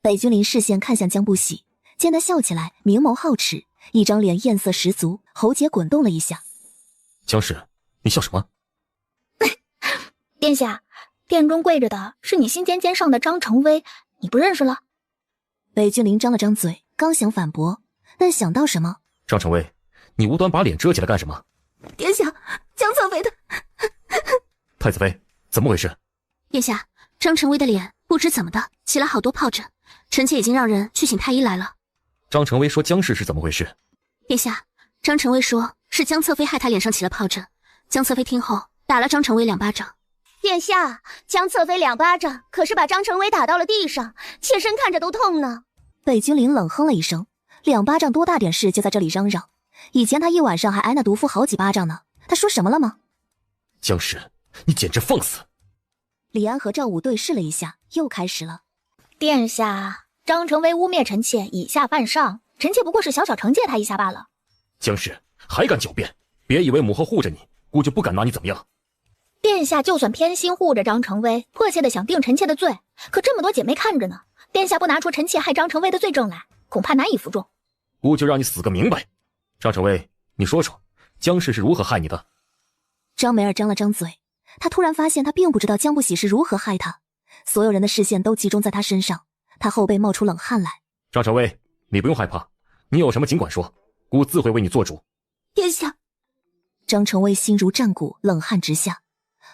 北君临视线看向江不喜，见他笑起来明眸皓齿，一张脸艳色十足，喉结滚动了一下。江氏，你笑什么？殿下，殿中跪着的是你心尖尖上的张成威，你不认识了？北君临张了张嘴，刚想反驳，但想到什么。张成威，你无端把脸遮起来干什么？殿下，江侧妃的太子妃，怎么回事？殿下，张成威的脸不知怎么的起了好多疱疹，臣妾已经让人去请太医来了。张成威说江氏是怎么回事？殿下，张成威说是江侧妃害他脸上起了疱疹，江侧妃听后打了张成威2巴掌。殿下，江侧妃2巴掌可是把张成威打到了地上，妾身看着都痛呢。北君临冷哼了一声，2巴掌多大点事就在这里嚷嚷，以前他一晚上还挨那毒妇好几巴掌呢，他说什么了吗？江氏，你简直放肆！李安和赵武对视了一下，又开始了。殿下，张成威污蔑臣妾以下犯上，臣妾不过是小小惩戒他一下罢了。江氏还敢狡辩，别以为母后护着你，姑就不敢拿你怎么样。殿下就算偏心护着张成威，迫切的想定臣妾的罪，可这么多姐妹看着呢，殿下不拿出臣妾害张成威的罪证来，恐怕难以服众。姑就让你死个明白。张成威，你说说，江氏是如何害你的？张梅儿张了张嘴，她突然发现她并不知道江不喜是如何害她，所有人的视线都集中在她身上，她后背冒出冷汗来。张成威，你不用害怕，你有什么尽管说，姑自会为你做主。殿下，张成威心如战鼓，冷汗直下。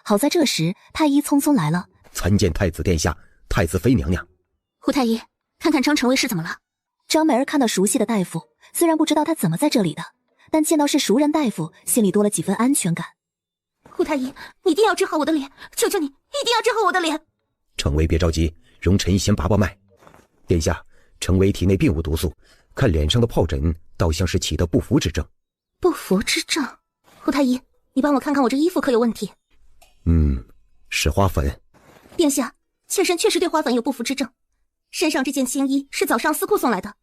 好在这时太医匆匆来了，参见太子殿下，太子妃娘娘。胡太医，看看张成威是怎么了？张梅儿看到熟悉的大夫，虽然不知道他怎么在这里的，但见到是熟人大夫，心里多了几分安全感。胡太医，你一定要治好我的脸，求求你，一定要治好我的脸。成威别着急，容臣先把把脉。殿下，成威体内并无毒素，看脸上的疱疹倒像是起的不服之症。不服之症？胡太医，你帮我看看我这衣服可有问题？是花粉。殿下，妾身确实对花粉有不服之症，身上这件新衣是早上司库送来的，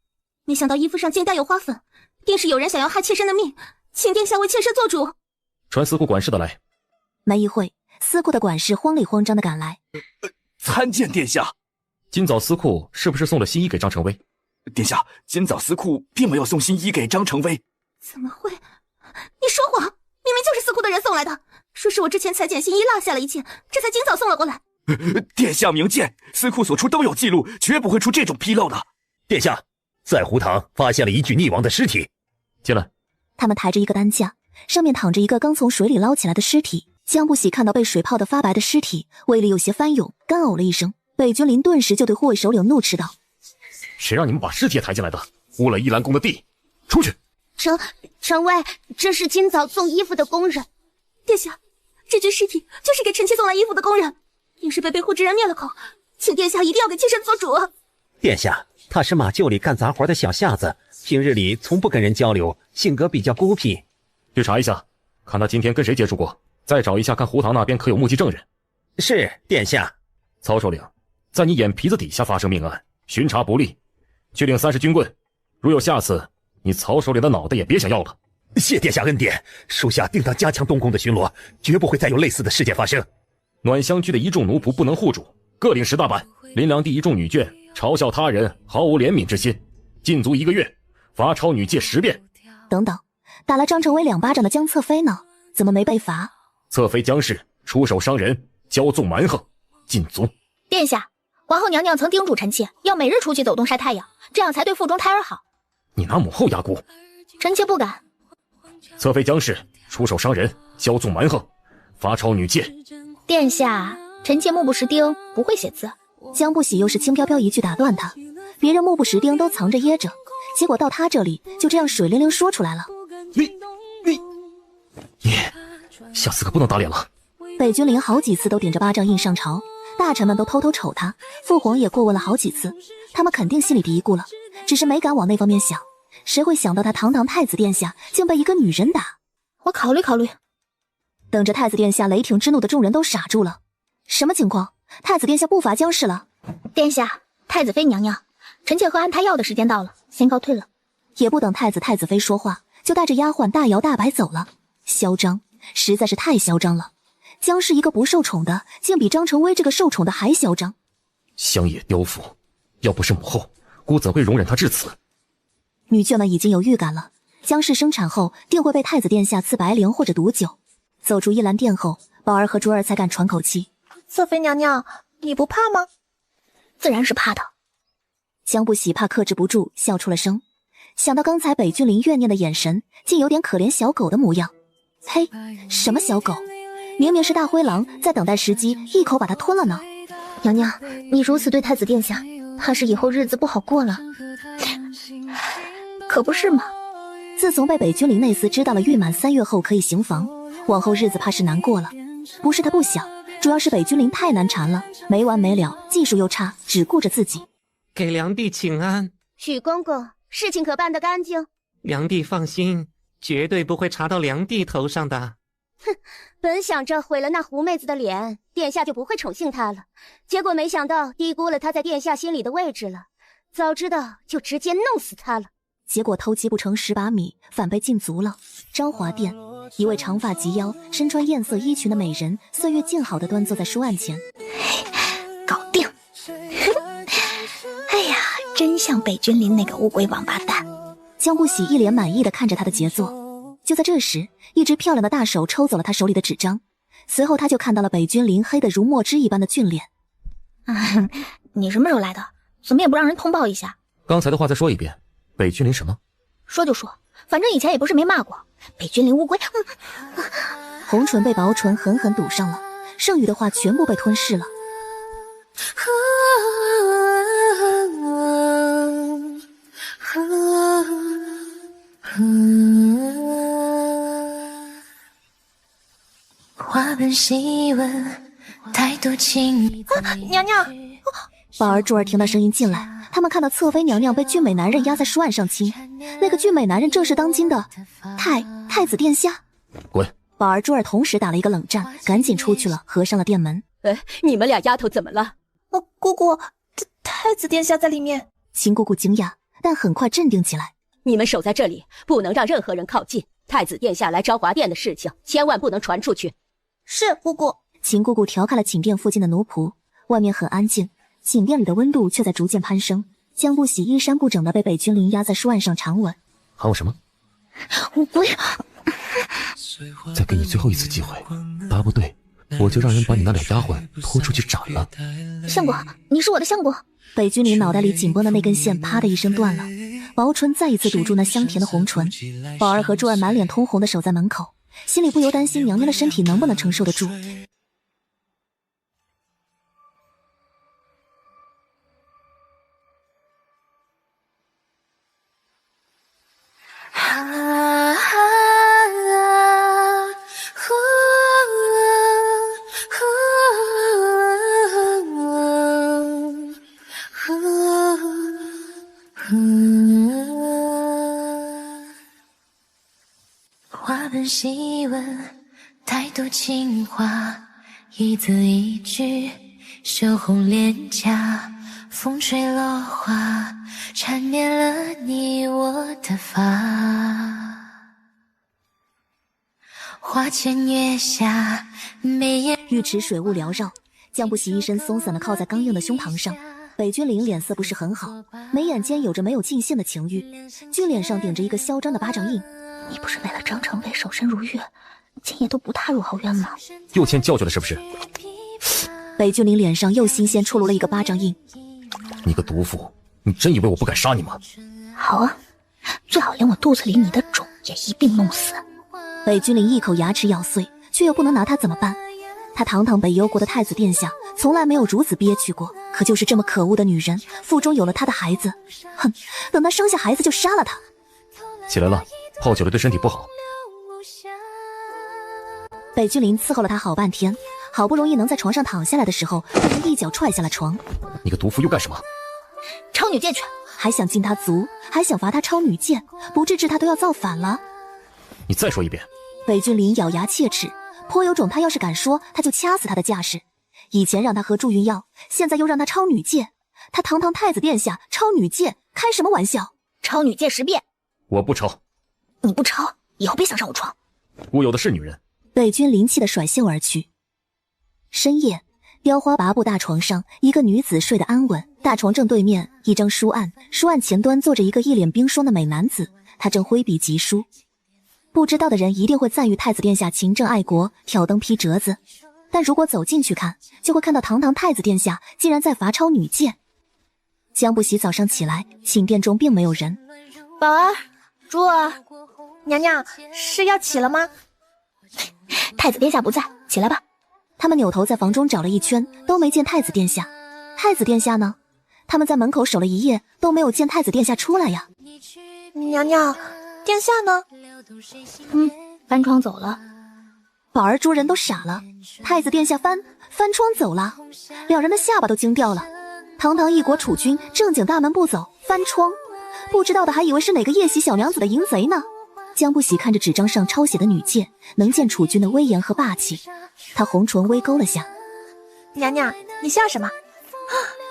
没想到衣服上竟带有花粉，定是有人想要害妾身的命，请殿下为妾身做主。传司库管事的来。没一会，司库的管事慌里慌张的赶来。参见殿下。今早司库是不是送了新衣给张成威？殿下，今早司库并没有送新衣给张成威。怎么会？你说谎，明明就是司库的人送来的，说是我之前裁剪新衣落下了一件，这才今早送了过来。殿下明鉴，司库所出都有记录，绝不会出这种纰漏的。殿下，在湖塘发现了一具溺亡的尸体。进来。他们抬着一个担架，上面躺着一个刚从水里捞起来的尸体。江不喜看到被水泡得发白的尸体，胃里有些翻涌，干呕了一声。北君临顿时就对护卫首领怒斥道：谁让你们把尸体也抬进来的？污了依兰宫的地，出去！成威，这是今早送衣服的工人。殿下，这具尸体就是给臣妾送来衣服的工人，定是被护之人灭了口，请殿下一定要给妾身做主。殿下，他是马厩里干杂活的小下子，平日里从不跟人交流，性格比较孤僻。去查一下，看他今天跟谁接触过，再找一下看湖塘那边可有目击证人。是，殿下。曹首领，在你眼皮子底下发生命案，巡查不力，去领30军棍。如有下次，你曹首领的脑袋也别想要了。谢殿下恩典，属下定当加强东宫的巡逻，绝不会再有类似的事件发生。暖香居的一众奴仆不能护主，各领10大板。林良地一众女眷嘲笑他人，毫无怜悯之心，禁足1个月，罚抄女戒10遍。等等，打了张成威2巴掌的江侧妃呢？怎么没被罚？侧妃江氏出手伤人，骄纵蛮横，禁足。殿下，皇后娘娘曾叮嘱臣妾要每日出去走动晒太阳，这样才对腹中胎儿好。你拿母后压姑？臣妾不敢。侧妃江氏出手伤人，骄纵蛮横，罚抄女戒。殿下，臣妾目不识丁，不会写字。江不喜又是轻飘飘一句打断他，别人目不识丁都藏着掖着，结果到他这里就这样水灵灵说出来了。你下次可不能打脸了。北君临好几次都顶着巴掌硬上朝，大臣们都偷偷瞅他，父皇也过问了好几次，他们肯定心里嘀咕了，只是没敢往那方面想。谁会想到他堂堂太子殿下竟被一个女人打？我考虑考虑。等着太子殿下雷霆之怒的众人都傻住了。什么情况？太子殿下不罚江氏了？殿下，太子妃娘娘，臣妾喝安胎药的时间到了，先告退了。也不等太子太子妃说话，就带着丫鬟大摇大摆走了。嚣张，实在是太嚣张了。江氏一个不受宠的，竟比张成威这个受宠的还嚣张。乡野刁妇，要不是母后，姑怎会容忍他至此？女眷们已经有预感了，姜氏生产后定会被太子殿下赐白绫或者毒酒。走出依兰殿后，宝儿和珠儿才敢喘口气。侧妃娘娘，你不怕吗？自然是怕的。江不喜怕克制不住，笑出了声。想到刚才北君临怨念的眼神，竟有点可怜小狗的模样。嘿，什么小狗？明明是大灰狼在等待时机，一口把它吞了呢。娘娘，你如此对太子殿下，怕是以后日子不好过了。可不是嘛。自从被北君临内司知道了孕满3月后可以行房，往后日子怕是难过了。不是他不想，主要是北君临太难缠了，没完没了，技术又差，只顾着自己。给梁帝请安。许公公，事情可办得干净？梁帝放心，绝对不会查到梁帝头上的。哼，本想着毁了那胡妹子的脸，殿下就不会宠幸她了，结果没想到低估了她在殿下心里的位置了。早知道就直接弄死她了。结果偷鸡不成蚀把米，反被禁足了。昭华殿，一位长发及腰、身穿艳色衣裙的美人，岁月静好的端坐在书案前。搞定！哎呀，真像北君临那个乌龟王八蛋。江不喜一脸满意的看着他的杰作。就在这时，一只漂亮的大手抽走了他手里的纸张，随后他就看到了北君临黑得如墨汁一般的俊脸。你什么时候来的？怎么也不让人通报一下？刚才的话再说一遍。北君临什么？说就说，反正以前也不是没骂过。北君临乌龟。红唇被薄唇狠狠堵上了，剩余的话全部被吞噬了。花本细闻，太多情。娘娘。宝儿、珠儿听到声音进来，他们看到侧妃娘娘被俊美男人压在书案上亲，那个俊美男人正是当今的太子殿下。滚！宝儿、珠儿同时打了一个冷战，赶紧出去了，合上了殿门。你们俩丫头怎么了？姑姑，太子殿下在里面。秦姑姑惊讶，但很快镇定起来。你们守在这里，不能让任何人靠近。太子殿下来昭华殿的事情，千万不能传出去。是，姑姑。秦姑姑调开了寝殿附近的奴仆，外面很安静。寝殿里的温度却在逐渐攀升，江不喜衣衫不整的被北君临压在书案上长吻。喊我什么？我不要。再给你最后一次机会，答不对，我就让人把你那俩丫鬟拖出去斩了。相国，你是我的相国。北君临脑袋里紧绷的那根线啪的一声断了，薄唇再一次堵住那香甜的红唇。宝儿和珠儿满脸通红的守在门口，心里不由担心娘娘的身体能不能承受得住。花本细闻，太多情话，一字一句，羞红脸颊，风吹落花，缠绵了你我的发。花前月下，眉眼浴池水雾缭绕，江不喜一身松散的靠在刚硬的胸膛上。北君临脸色不是很好，眉眼间有着没有尽兴的情欲，俊脸上顶着一个嚣张的巴掌印。你不是为了张成伟守身如玉，今夜都不踏入后院吗？又欠教训了是不是？北君临脸上又新鲜出炉了一个巴掌印。你个毒妇，你真以为我不敢杀你吗？好啊，最好连我肚子里你的种也一并弄死。北君临一口牙齿咬碎，却又不能拿他怎么办？他堂堂北幽国的太子殿下，从来没有如此憋屈过。可就是这么可恶的女人，腹中有了他的孩子，哼，等他生下孩子就杀了他。起来了，泡酒了对身体不好。北君临伺候了他好半天，好不容易能在床上躺下来的时候，被人一脚踹下了床。你个毒妇又干什么？抄女剑去！还想进他族，还想罚他抄女剑，不治治他都要造反了。你再说一遍。北君临咬牙切齿，颇有种他要是敢说，他就掐死他的架势。以前让他喝助孕药，现在又让他抄女剑，他堂堂太子殿下抄女剑，开什么玩笑？抄女剑10遍。我不抄。你不抄，以后别想上我床。我有的是女人。北君临气的甩袖而去。深夜，雕花拔布大床上，一个女子睡得安稳，大床正对面一张书案，书案前端坐着一个一脸冰霜的美男子，他正挥笔疾书。不知道的人一定会赞誉太子殿下勤政爱国，挑灯批折子，但如果走近去看，就会看到堂堂太子殿下竟然在罚抄女诫。江不喜早上起来，寝殿中并没有人。宝儿，珠儿，娘娘是要起了吗？太子殿下不在，起来吧。他们扭头在房中找了一圈，都没见太子殿下。太子殿下呢？他们在门口守了一夜，都没有见太子殿下出来呀。娘娘，殿下呢？翻窗走了。宝儿珠人都傻了，太子殿下翻窗走了，两人的下巴都惊掉了。堂堂一国储君，正经大门不走，翻窗，不知道的还以为是哪个夜袭小娘子的淫贼呢。江不喜看着纸张上抄写的女诫，能见储君的威严和霸气，他红唇微勾了下。娘娘，你笑什么？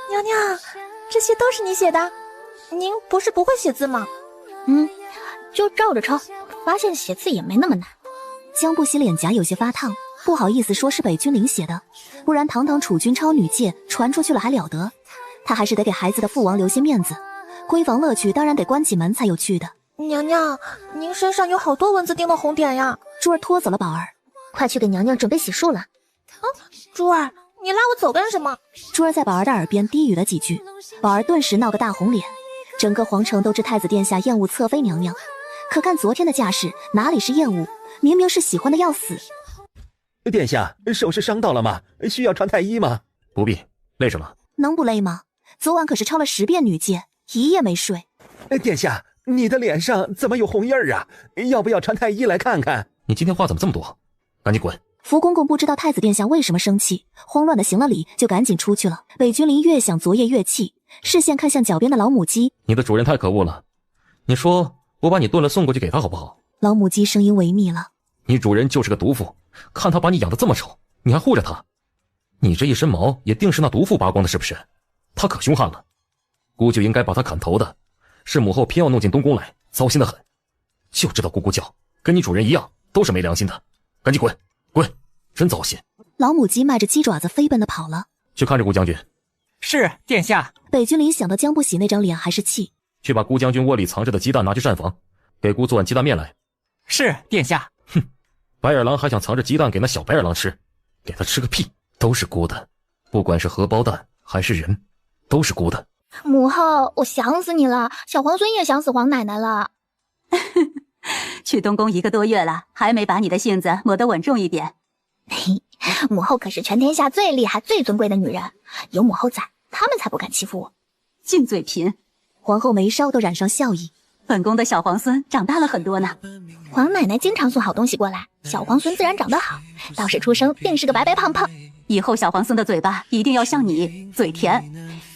娘娘，这些都是你写的？您不是不会写字吗？就照着抄，发现写字也没那么难。江不喜脸颊有些发烫，不好意思说是北君临写的，不然堂堂储君抄女诫传出去了还了得。他还是得给孩子的父王留些面子，闺房乐趣当然得关起门才有趣的。娘娘，您身上有好多蚊子叮的红点呀。珠儿拖走了宝儿，快去给娘娘准备洗漱了。珠儿，你拉我走干什么？珠儿在宝儿的耳边低语了几句，宝儿顿时闹个大红脸。整个皇城都知太子殿下厌恶侧妃娘娘，可看昨天的架势，哪里是厌恶，明明是喜欢的要死。殿下，手是伤到了吗？需要传太医吗？不必，累着了。能不累吗？昨晚可是抄了10遍女诫，一夜没睡。殿下，你的脸上怎么有红印儿啊？要不要传太医来看看？你今天话怎么这么多？赶紧滚！福公公不知道太子殿下为什么生气，慌乱的行了礼，就赶紧出去了。北君临越想昨夜越气，视线看向脚边的老母鸡。你的主人太可恶了，你说我把你炖了送过去给他好不好？老母鸡声音微密了。你主人就是个毒妇，看他把你养得这么丑，你还护着他，你这一身毛也定是那毒妇拔光的，是不是？他可凶悍了，姑就应该把他砍头的，是母后偏要弄进东宫来，糟心的很，就知道咕咕叫，跟你主人一样，都是没良心的，赶紧滚滚，真糟心。老母鸡迈着鸡爪子飞奔地跑了。去看着顾将军。是，殿下。北君临想到江不喜那张脸还是气，去把顾将军窝里藏着的鸡蛋拿去膳房，给姑做碗鸡蛋面来。是，殿下。哼，白眼狼还想藏着鸡蛋给那小白眼狼吃，给他吃个屁，都是姑的，不管是荷包蛋还是人，都是姑的。母后，我想死你了，小皇孙也想死皇奶奶了。去东宫1个多月了，还没把你的性子磨得稳重一点。母后可是全天下最厉害最尊贵的女人，有母后在，他们才不敢欺负我。净嘴贫。皇后眉梢都染上笑意。本宫的小皇孙长大了很多呢。皇奶奶经常送好东西过来，小皇孙自然长得好，到时出生定是个白白胖胖。以后小皇孙的嘴巴一定要像你嘴甜，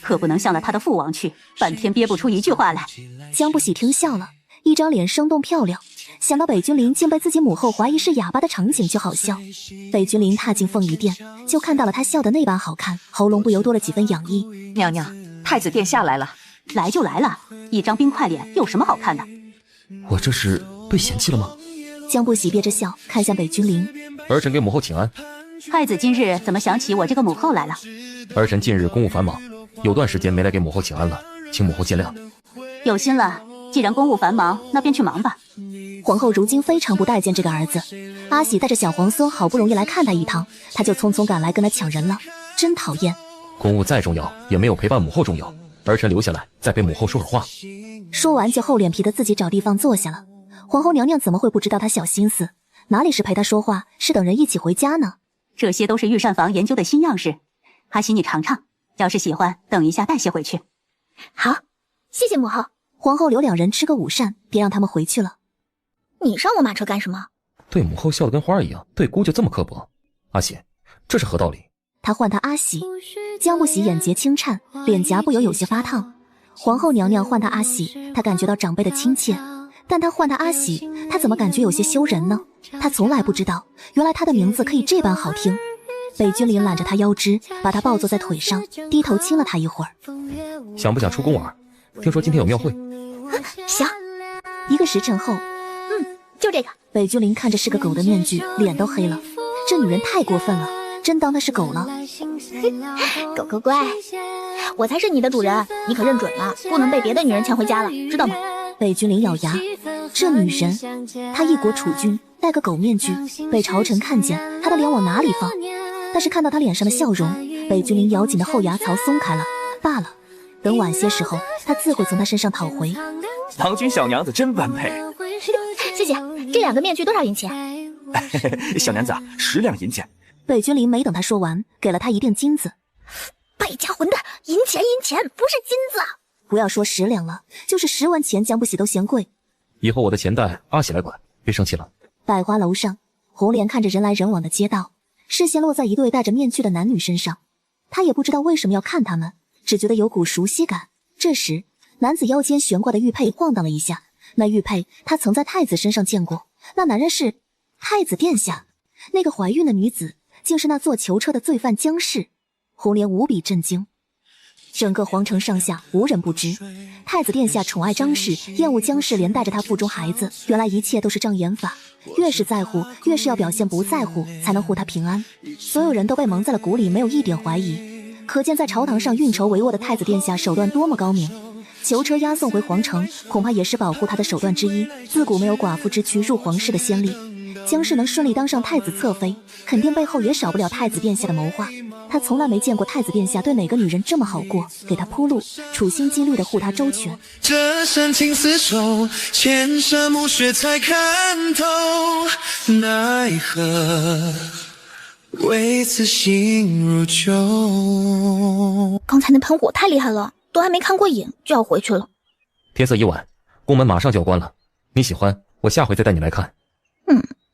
可不能向了他的父王去，半天憋不出一句话来。江不喜听笑了，一张脸生动漂亮，想到北君临竟被自己母后怀疑是哑巴的场景就好笑。北君临踏进凤仪殿，就看到了他笑得那般好看，喉咙不由多了几分痒意。娘娘，太子殿下来了。来就来了，一张冰块脸有什么好看的？我这是被嫌弃了吗？江不喜憋着笑看向北君临。儿臣给母后请安。太子今日怎么想起我这个母后来了？儿臣近日公务繁忙，有段时间没来给母后请安了，请母后见谅。有心了，既然公务繁忙，那便去忙吧。皇后如今非常不待见这个儿子，阿喜带着小皇孙好不容易来看他一趟，他就匆匆赶来跟他抢人了，真讨厌。公务再重要，也没有陪伴母后重要。儿臣留下来再陪母后说会话。说完就厚脸皮的自己找地方坐下了。皇后娘娘怎么会不知道他小心思？哪里是陪他说话，是等人一起回家呢？这些都是御膳房研究的新样式，阿喜你尝尝，要是喜欢，等一下带些回去。好，谢谢母后。皇后留两人吃个午膳，别让他们回去了。你上我马车干什么？对母后笑得跟花一样，对姑就这么刻薄？阿喜，这是何道理？他唤他阿喜。江不喜眼睫轻颤，脸颊不由有些发烫。皇后娘娘唤他阿喜，他感觉到长辈的亲切，但他唤他阿喜，他怎么感觉有些羞人呢？他从来不知道，原来他的名字可以这般好听。北君临揽着他腰肢，把他抱坐在腿上，低头亲了他一会儿。想不想出宫玩？听说今天有庙会。想。1个时辰后，就这个。北君临看着是个狗的面具，脸都黑了。这女人太过分了，真当他是狗了。狗狗乖，我才是你的主人，你可认准了，不能被别的女人抢回家了，知道吗？北君临咬牙，这女人，她一国储君，戴个狗面具，被朝臣看见，她的脸往哪里放？但是看到她脸上的笑容，北君临咬紧的后牙槽松开了。罢了，等晚些时候，他自会从她身上讨回。郎君小娘子真般配。谢谢，这2个面具多少银钱？小娘子10两银钱。北君临没等他说完，给了他一锭金子。败家混蛋，银钱，不是金子。不要说10两了，就是10万钱，江不喜都嫌贵。以后我的钱袋阿喜来管，别生气了。百花楼上，红莲看着人来人往的街道，视线落在一对戴着面具的男女身上。他也不知道为什么要看他们，只觉得有股熟悉感。这时，男子腰间悬挂的玉佩晃荡了一下，那玉佩他曾在太子身上见过，那男人是太子殿下，那个怀孕的女子竟是那坐囚车的罪犯江氏。红莲无比震惊。整个皇城上下无人不知，太子殿下宠爱张氏，厌恶江氏，连带着他腹中孩子。原来一切都是障眼法，越是在乎，越是要表现不在乎，才能护他平安。所有人都被蒙在了鼓里，没有一点怀疑。可见在朝堂上运筹帷幄的太子殿下手段多么高明。囚车押送回皇城，恐怕也是保护他的手段之一。自古没有寡妇之躯入皇室的先例，江氏能顺利当上太子侧妃，肯定背后也少不了太子殿下的谋划。他从来没见过太子殿下对哪个女人这么好过，给他铺路，处心积虑的护他周全。这深情厮守，千山暮雪才看透，奈何为此心如旧。刚才那喷火太厉害了，都还没看过瘾就要回去了。天色已晚，宫门马上就要关了，你喜欢我下回再带你来看。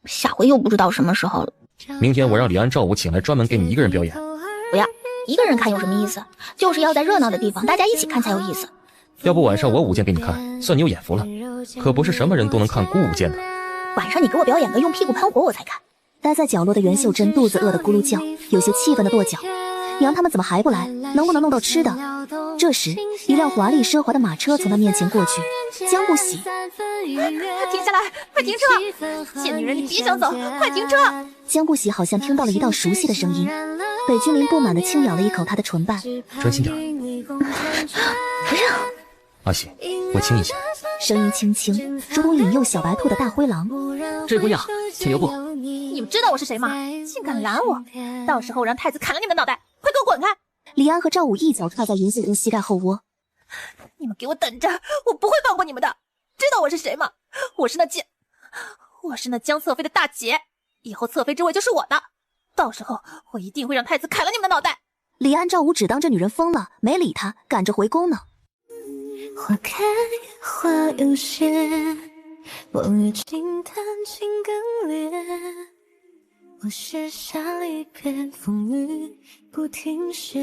下回又不知道什么时候了。明天我让李安、赵武请来，专门给你一个人表演。不要，一个人看有什么意思？就是要在热闹的地方，大家一起看才有意思。要不晚上我舞剑给你看，算你有眼福了。可不是什么人都能看孤舞剑的。晚上你给我表演个用屁股喷火我才看。待在角落的袁秀珍肚子饿得咕噜叫，有些气愤的跺脚。娘他们怎么还不来？能不能弄到吃的？这时，一辆华丽奢华的马车从他面前过去。江不喜，停下来，快停车！贱女人，你别想走，快停车！江不喜好像听到了一道熟悉的声音。北君临不满地轻咬了一口他的唇瓣，专心点。阿喜，我亲一下。声音轻轻，如同引诱小白兔的大灰狼。这姑娘，请留步。你们知道我是谁吗？竟敢拦我！到时候让太子砍了你们的脑袋！快给我滚开！李安和赵武一脚踹在云秀珍膝盖后窝。你们给我等着，我不会放过你们的！知道我是谁吗？我是那江侧妃的大姐，以后侧妃之位就是我的。到时候我一定会让太子砍了你们的脑袋！李安、赵武只当这女人疯了，没理她，赶着回宫呢。花开花有谢，望月轻弹琴更烈。我写下离别，风雨不停歇。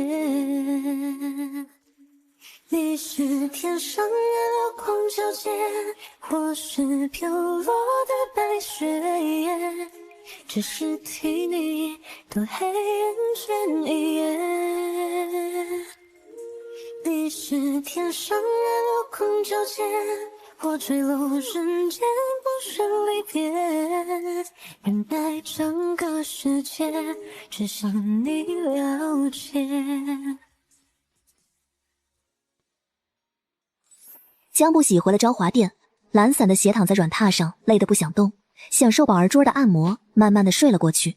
你是天上月流光皎洁，我是飘落的白雪夜。只是替你多黑人间一夜。你是天上月流光皎洁，我坠落人间不是离别。原来整个世界只想你了解。江不喜回了昭华殿，懒散的斜躺在软榻上，累得不想动，享受宝儿桌的按摩，慢慢的睡了过去。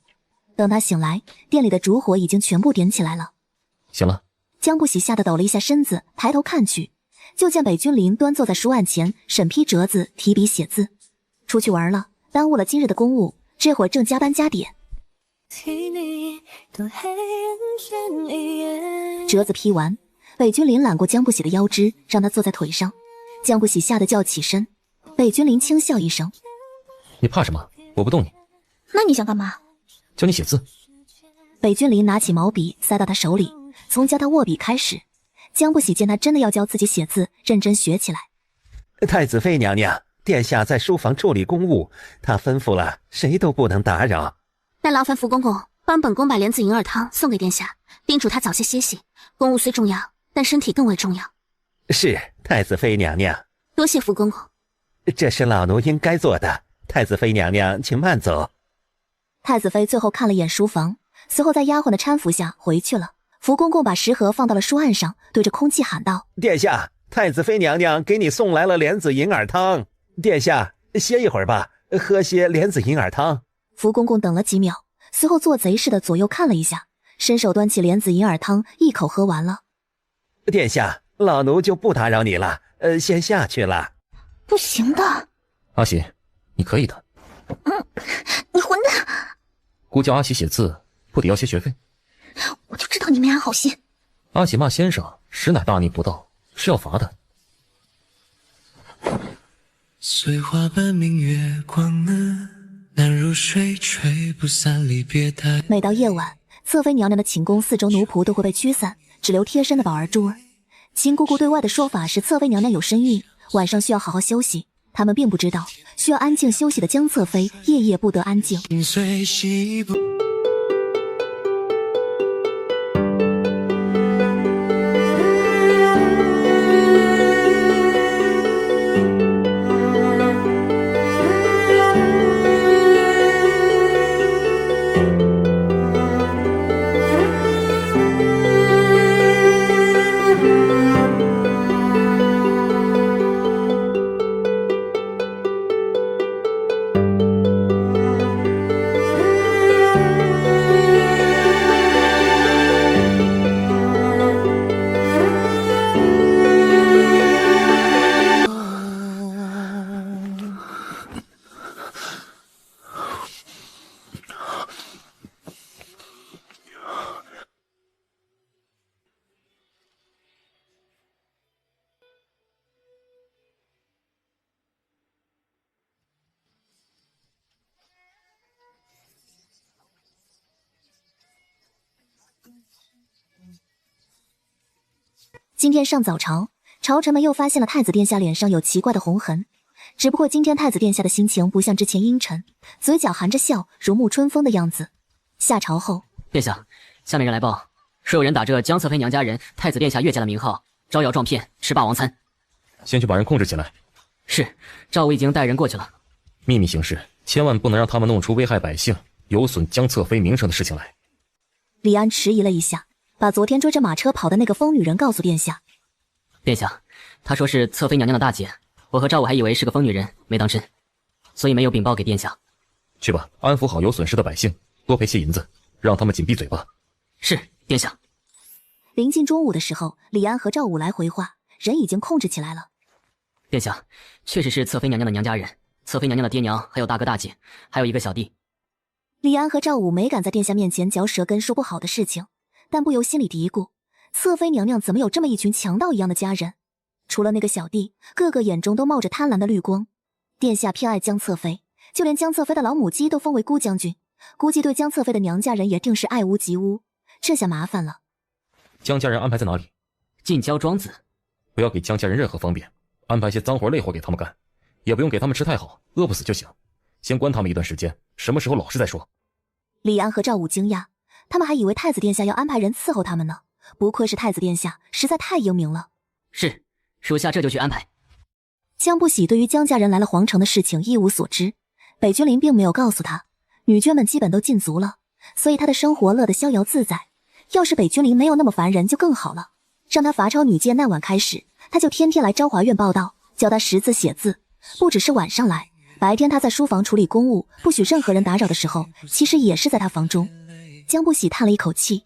等他醒来，店里的烛火已经全部点起来了。醒了。江不喜吓得抖了一下身子，抬头看去，就见北君临端坐在书案前，审批折子，提笔写字。出去玩了，耽误了今日的公务，这会儿正加班加点。折子批完，北君临揽过江不喜的腰肢，让他坐在腿上。江不喜吓得叫起身，北君临轻笑一声：“你怕什么？我不动你。”“那你想干嘛？”“教你写字。”北君临拿起毛笔塞到他手里，从教他握笔开始。江不喜见他真的要教自己写字，认真学起来。“太子妃娘娘，殿下在书房处理公务，他吩咐了，谁都不能打扰。”“那劳烦福公公帮本宫把莲子银耳汤送给殿下，叮嘱他早些歇息。公务虽重要，但身体更为重要。”“是，太子妃娘娘。”“多谢福公公。”“这是老奴应该做的。太子妃娘娘，请慢走。”太子妃最后看了眼书房，随后在丫鬟的搀扶下回去了。福公公把食盒放到了书案上，对着空气喊道：殿下，太子妃娘娘给你送来了莲子银耳汤，殿下歇一会儿吧，喝些莲子银耳汤。福公公等了几秒，随后做贼似的左右看了一下，伸手端起莲子银耳汤，一口喝完了。殿下，老奴就不打扰你了，先下去了。不行的。阿喜，你可以的。你混蛋！姑教阿喜写字，不得要些学费？我就知道你没安好心。阿喜骂先生，实乃大逆不道，是要罚的。碎花般明月光啊，难入睡，吹不散离别带。每到夜晚，侧妃娘娘的寝宫4周奴仆都会被驱散，只留贴身的宝儿珠儿。秦姑姑对外的说法是侧妃娘娘有身孕，晚上需要好好休息。他们并不知道，需要安静休息的江侧妃夜夜不得安静。今天上早朝，朝臣们又发现了太子殿下脸上有奇怪的红痕。只不过今天太子殿下的心情不像之前阴沉，嘴角含着笑，如沐春风的样子。下朝后，殿下，下面人来报，说有人打着江侧妃娘家人太子殿下岳家的名号，招摇撞骗，吃霸王餐。先去把人控制起来。是，赵武已经带人过去了。秘密行事，千万不能让他们弄出危害百姓、有损江侧妃名声的事情来。李安迟疑了一下，把昨天追着马车跑的那个疯女人告诉殿下。殿下，她说是侧妃娘娘的大姐，我和赵武还以为是个疯女人，没当真，所以没有禀报给殿下。去吧，安抚好有损失的百姓，多赔些银子，让他们紧闭嘴巴。是，殿下。临近中午的时候，李安和赵武来回话，人已经控制起来了。殿下，确实是侧妃娘娘的娘家人，侧妃娘娘的爹娘，还有大哥大姐，还有一个小弟。李安和赵武没敢在殿下面前嚼舌根说不好的事情，但不由心里嘀咕，侧妃娘娘怎么有这么一群强盗一样的家人？除了那个小弟，个个眼中都冒着贪婪的绿光。殿下偏爱江侧妃，就连江侧妃的老母鸡都封为姑将军，估计对江侧妃的娘家人也定是爱屋及乌。这下麻烦了。江家人安排在哪里？近郊庄子。不要给江家人任何方便，安排些脏活累活给他们干，也不用给他们吃太好，饿不死就行。先关他们一段时间，什么时候老实再说。李安和赵武惊讶，他们还以为太子殿下要安排人伺候他们呢。不愧是太子殿下，实在太英明了。是，属下这就去安排。江不喜对于江家人来了皇城的事情一无所知，北君临并没有告诉他，女眷们基本都禁足了，所以他的生活乐得逍遥自在。要是北君临没有那么烦人就更好了，让他罚抄女诫那晚开始，他就天天来昭华院报道，教他识字写字。不只是晚上来，白天他在书房处理公务，不许任何人打扰的时候，其实也是在他房中。江不喜叹了一口气，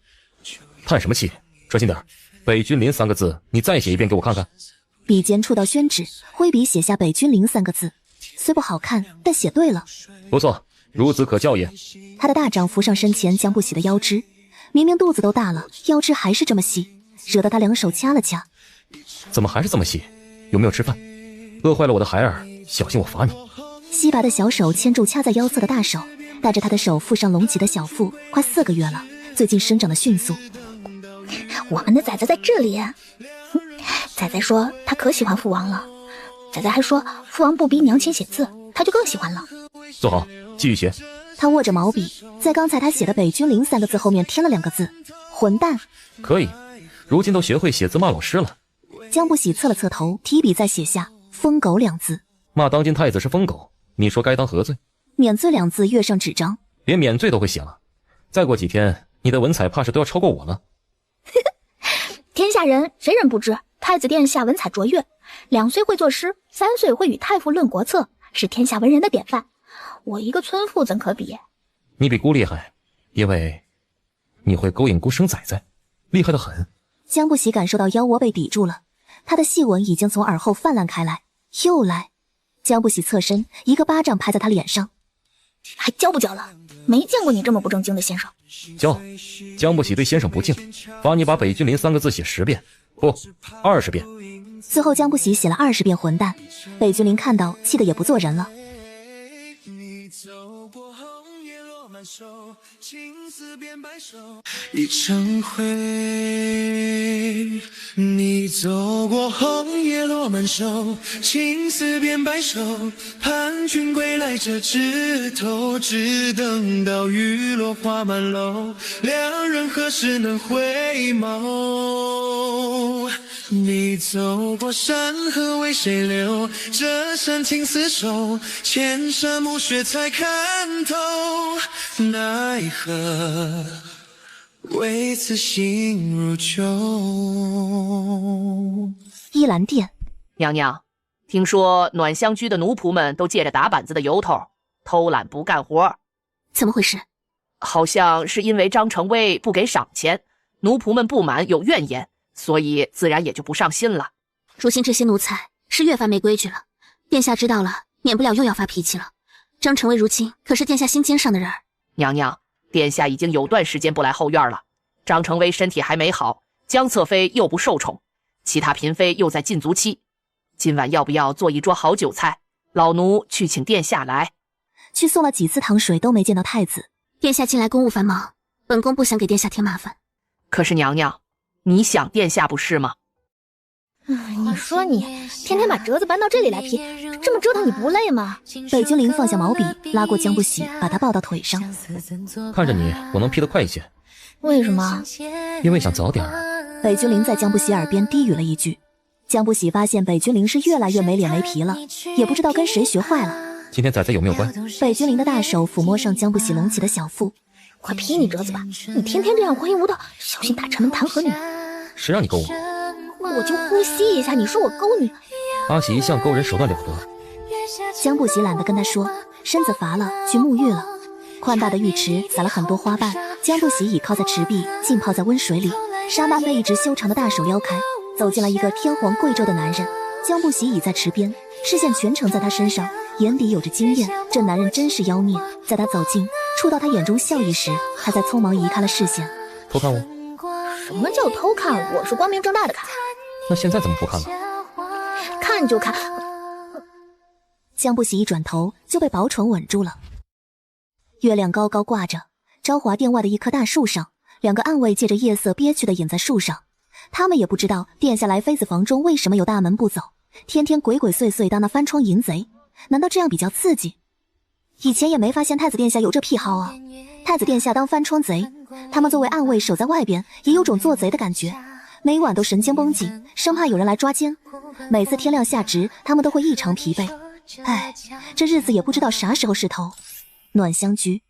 叹什么气？专心点，北君临3个字，你再写一遍给我看看。笔尖触到宣纸，挥笔写下北君临3个字，虽不好看，但写对了。不错，孺子可教也。他的大掌扶上身前江不喜的腰肢，明明肚子都大了，腰肢还是这么细，惹得他两手掐了掐。怎么还是这么细？有没有吃饭？饿坏了我的孩儿，小心我罚你。稀白的小手牵住掐在腰侧的大手，带着他的手附上隆起的小腹，快4个月了，最近生长的迅速。我们的仔仔在这里。仔仔说他可喜欢父王了，仔仔还说父王不逼娘亲写字，他就更喜欢了。坐好，继续写。他握着毛笔，在刚才他写的北君临3个字后面添了2个字，混蛋。可以，如今都学会写字骂老师了。江不喜侧了侧头，提笔再写下疯狗2字。骂当今太子是疯狗，你说该当何罪？免罪2字跃上纸张，连免罪都会写了。再过几天，你的文采怕是都要超过我了。天下人谁人不知太子殿下文采卓越，2岁会作诗，3岁会与太傅论国策，是天下文人的典范。我一个村妇怎可比？你比姑厉害，因为你会勾引姑生崽崽，厉害得很。江不喜感受到腰窝被抵住了，他的细纹已经从耳后泛滥开来。又来！江不喜侧身，一个巴掌拍在他脸上。还教不教了？没见过你这么不正经的先生。教，江不喜对先生不敬，罚你把北君临3个字写10遍，不，20遍。最后江不喜写了20遍混蛋，北君临看到气得也不做人了。一成灰，你走过红叶落满手，青丝变白首，盼君归来这枝头，只等到雨落花满楼，两人何时能回眸？你走过山河为谁留？这山情厮守，千山暮雪才看透。奈何为此心如旧。依兰殿，娘娘，听说暖香居的奴仆们都借着打板子的由头偷懒不干活，怎么回事？好像是因为张成威不给赏钱，奴仆们不满有怨言，所以自然也就不上心了。如今这些奴才是越发没规矩了，殿下知道了，免不了又要发脾气了。张成威如今可是殿下心尖上的人儿。娘娘，殿下已经有段时间不来后院了，张成威身体还没好，江侧妃又不受宠，其他嫔妃又在禁足期，今晚要不要做一桌好酒菜？老奴去请殿下来。去送了几次糖水都没见到太子。殿下近来公务繁忙，本宫不想给殿下添麻烦。可是娘娘，你想殿下不是吗？你说你天天把折子搬到这里来劈，这么折腾你不累吗？北君临放下毛笔，拉过江不喜，把他抱到腿上。看着你，我能劈得快一些。为什么？因为想早点儿。北君临在江不喜耳边低语了一句。江不喜发现北君临是越来越没脸没皮了，也不知道跟谁学坏了。今天崽崽有没有关？北君临的大手抚摸上江不喜隆起的小腹。快劈你折子吧！你天天这样荒淫无道，小心大臣们弹劾你。谁让你勾我？我就呼吸一下，你说我勾你？阿喜一向勾人手段了得。江不喜懒得跟他说，身子乏了，去沐浴了。宽大的浴池撒了很多花瓣，江不喜倚靠在池壁，浸泡在温水里。沙曼被一只修长的大手撩开，走进来一个天皇贵胄的男人。江不喜倚在池边，视线全程在他身上，眼底有着惊艳。这男人真是妖孽。在他走近触到他眼中笑意时，他才匆忙移开了视线。偷看我？什么叫偷看？我是光明正大的看。那现在怎么不看了？看就看。江不喜一转头就被宝宠吻住了。月亮高高挂着，昭华殿外的一棵大树上，2个暗卫借着夜色憋屈地隐在树上。他们也不知道殿下来妃子房中为什么有大门不走，天天鬼鬼祟祟当那翻窗淫贼，难道这样比较刺激？以前也没发现太子殿下有这癖好啊。太子殿下当翻窗贼，他们作为暗卫守在外边，也有种做贼的感觉，每晚都神经绷紧，生怕有人来抓奸。每次天亮下职，他们都会异常疲惫。哎，这日子也不知道啥时候是头。暖香居，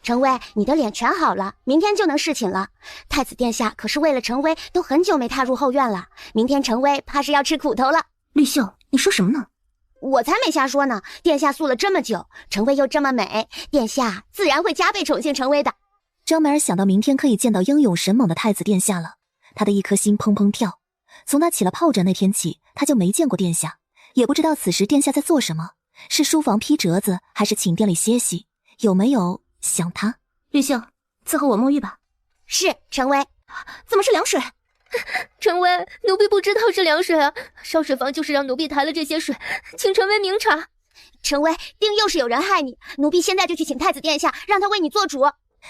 成威，你的脸全好了，明天就能侍寝了。太子殿下可是为了成威都很久没踏入后院了，明天成威怕是要吃苦头了。绿秀，你说什么呢？我才没瞎说呢，殿下素了这么久，成威又这么美，殿下自然会加倍宠幸成威的。张美儿想到明天可以见到英勇神猛的太子殿下了，她的一颗心砰砰跳。从她起了疱疹那天起，她就没见过殿下，也不知道此时殿下在做什么，是书房批折子，还是寝殿里歇息，有没有想他？绿秀，伺候我沐浴吧。是，成威。怎么是凉水？成威，奴婢不知道是凉水啊，烧水房就是让奴婢抬了这些水，请成威明察。成威，定又是有人害你，奴婢现在就去请太子殿下，让他为你做主。